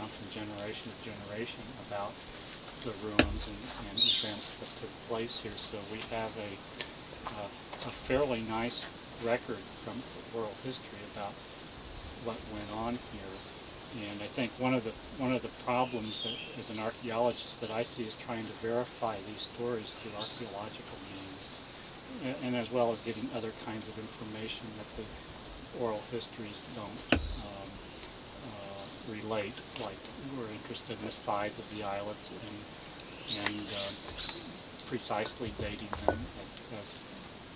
down from generation to generation about the ruins and events that took place here. So we have a fairly nice record from oral history about what went on here. And I think one of the problems that, as an archaeologist, that I see is trying to verify these stories through archaeological means, and as well as getting other kinds of information that the oral histories don't relate. Like, we're interested in the size of the islets and precisely dating them as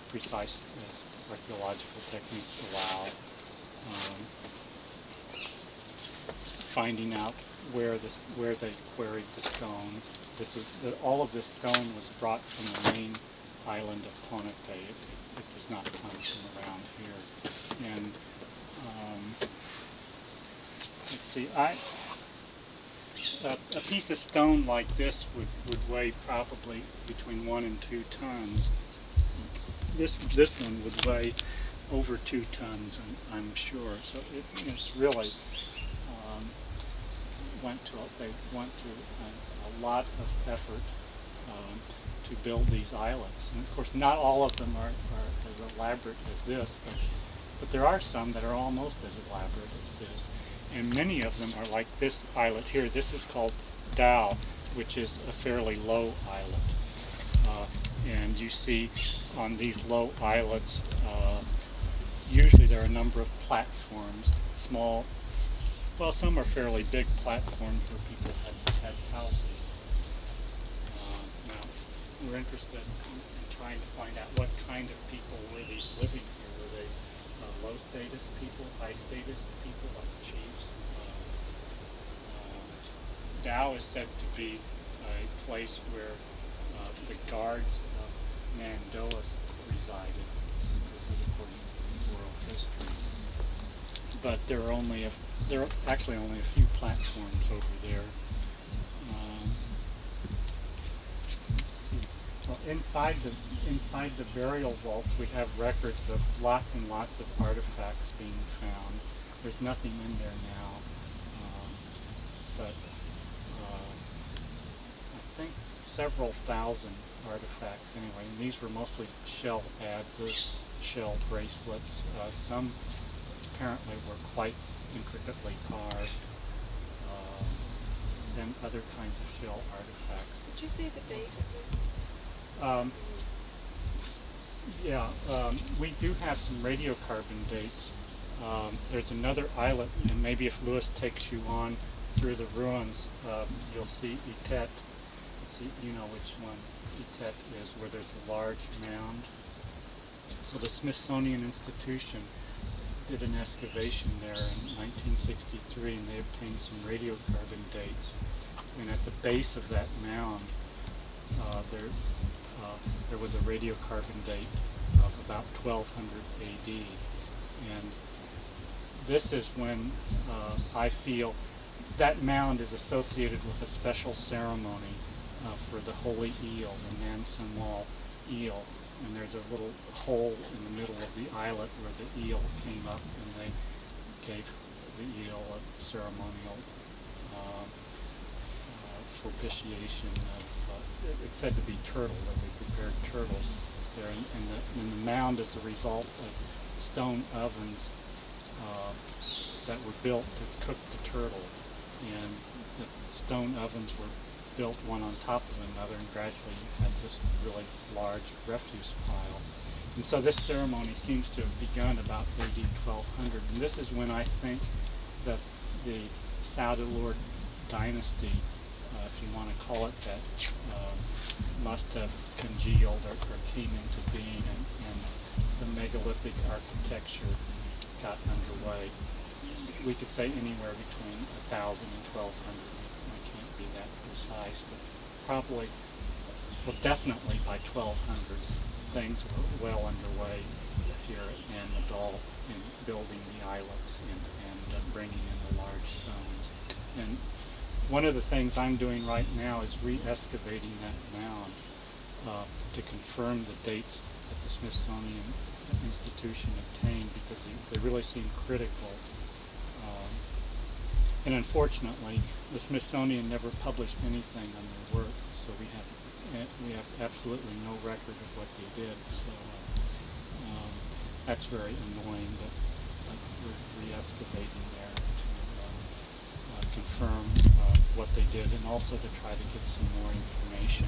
precise as archaeological techniques allow. Finding out where they quarried the stone. All of this stone was brought from the main island of Ponape. It does not come from around here. And let's see, a piece of stone like this would weigh probably between 1 and 2 tons. This one would weigh over 2 tons, I'm sure. So it's really they went to a lot of effort to build these islets. And of course, not all of them are as elaborate as this, but there are some that are almost as elaborate as this. And many of them are like this islet here. This is called Nandauwas, which is a fairly low islet. And you see on these low islets, usually there are a number of platforms, small. Well, some are fairly big platforms where people had houses. Now, we're interested in trying to find out what kind of people were these living here. Were they low status people, high status people, like chiefs? Nandauwas is said to be a place where the guards of Nandauwas resided. This is according to oral history. But there are actually only a few platforms over there. Well, inside the burial vaults, we have records of lots and lots of artifacts being found. There's nothing in there now, but I think several thousand artifacts anyway. And these were mostly shell adzes, shell bracelets. Some apparently were quite intricately carved, and other kinds of shell artifacts. Did you say the date of this? We do have some radiocarbon dates. There's another islet, and maybe if Lewis takes you on through the ruins, you'll see Itet. You know which one Itet is, where there's a large mound. So the Smithsonian Institution did an excavation there in 1963, and they obtained some radiocarbon dates. And at the base of that mound, there was a radiocarbon date of about 1200 AD. And this is when I feel that mound is associated with a special ceremony for the holy eel, the Nan Madol eel. And there's a little hole in the middle of the islet where the eel came up, and they gave the eel a ceremonial propitiation of, it's said to be turtle, that they prepared turtles there. And the mound is the result of stone ovens that were built to cook the turtle. And the stone ovens were built one on top of another, and gradually you had this really large refuse pile. And so this ceremony seems to have begun about AD 1200, and this is when I think that the Saudilord dynasty, if you want to call it that, must have congealed or came into being, and the megalithic architecture got underway. We could say anywhere between 1000 and 1200. I can't be that precise, but probably, well, definitely by 1200, things were well underway here at Nan Madol in building the islets and bringing in the large stones. And one of the things I'm doing right now is re-excavating that mound to confirm the dates that the Smithsonian Institution obtained, because they really seem critical. And unfortunately, the Smithsonian never published anything on their work, so we have absolutely no record of what they did. So that's very annoying, but we're re-excavating there to confirm what they did, and also to try to get some more information.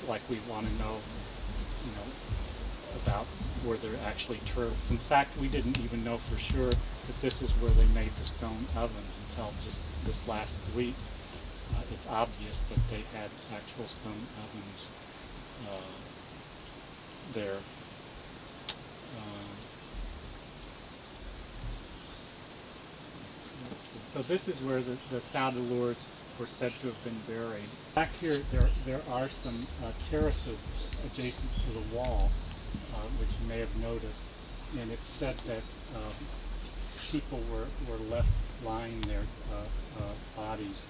Like we want to know, about were there actually turtles. In fact, we didn't even know for sure that this is where they made the stone ovens until just this last week. It's obvious that they had actual stone ovens there. So this is where the Saddaleurs were said to have been buried. Back here, there are some terraces adjacent to the wall, which you may have noticed, and it's said that people were left lying there, bodies,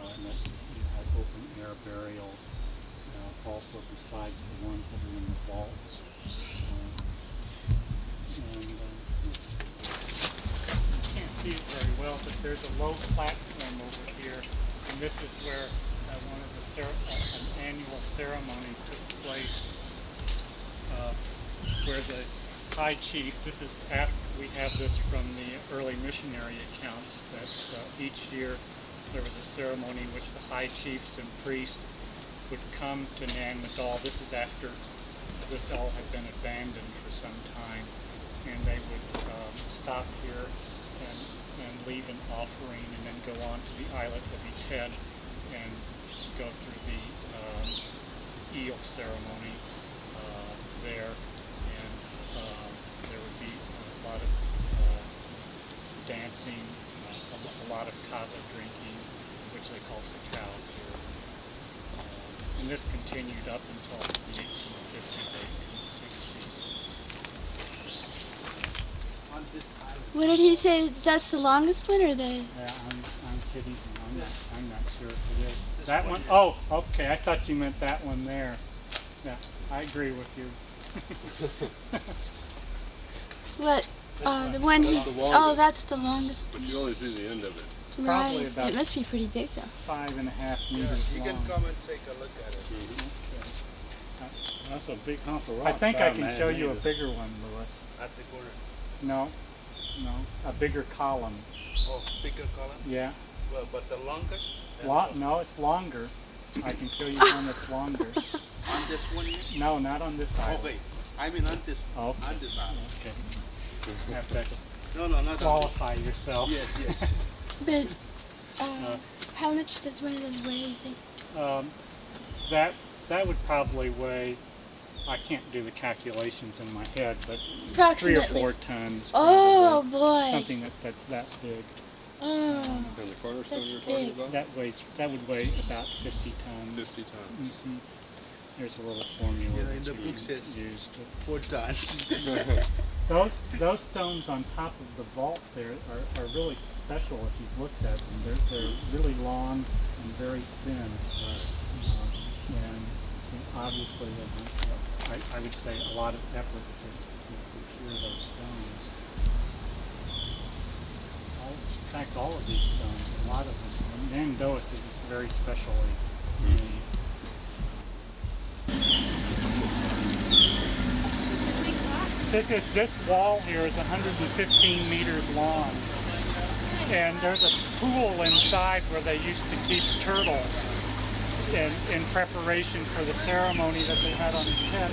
and that you had open air burials, also besides the ones that are in the vaults. You can't see it very well, but there's a low platform over here, and this is where one of the an annual ceremony took place, where the high chief, this is after we have this from the early missionary accounts, that each year there was a ceremony in which the high chiefs and priests would come to Nan Madol. This is after this all had been abandoned for some time, and they would stop here and leave an offering, and then go on to the Islet of each head and go through the eel ceremony there, and there would be a lot of dancing, a lot of kava drinking, which they call sakau here. And this continued up until the 1850s, 1860s. On this island. What did he say? That's the longest one, or the? Yeah, I'm kidding. I'm not sure if it is. That one? Oh, okay. I thought you meant that one there. Yeah, I agree with you. What? The one he's. Oh, that's the longest. But you only see the end of it. Probably Right. about It must be pretty big, though. 5.5 meters You long. can come and take a look at it. That's a big hump of rock. I think I can 5.5 show you a meters. bigger one, Louis. At the corner. No, a bigger column. Oh, bigger column? Yeah. Well, but the longest? No, it's longer. I can show you one that's longer. On this one here? No, not on this side. Oh, wait. I mean on this, Okay. on this island. Okay. You have to No, not on qualify yourself. this. Yes. But how much does one of those weigh, you think? That would probably weigh, I can't do the calculations in my head, but 3 or Approximately. 4 tons. Oh, probably. boy. Something that's that big. Oh. And the cornerstone That's you're talking big. about? That would weigh about 50 tons. 50 tons. Mm-hmm. There's a little formula Yeah, in that the you book says use to. 4 tons. Those stones on top of the vault there are really special if you've looked at them. They're really long and very thin. And obviously, I would say a lot of effort to procure those stones. In fact, all of these stones, a lot of them. Nandauwas is just very specially made. This wall here is 115 meters long, and there's a pool inside where they used to keep turtles in preparation for the ceremony that they had on the head.